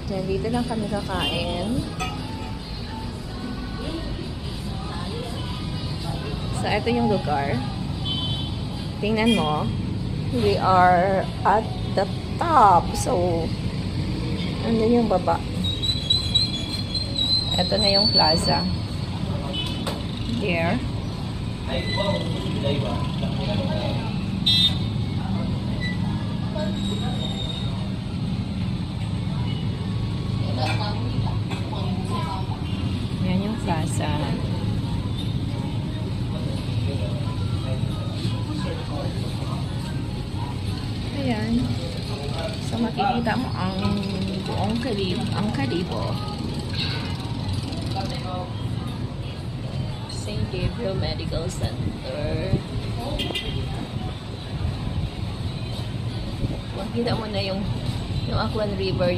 Yan, dito lang kami kakain. So, ito yung lugar. Tingnan mo. We are at the top. So, andun yung baba. Ito na yung plaza. There. Yan yung plaza. Ayan. So, makikita mo ang buong Kalibo. St. Gabriel Medical Center. Makikita mo na yung Aklan River.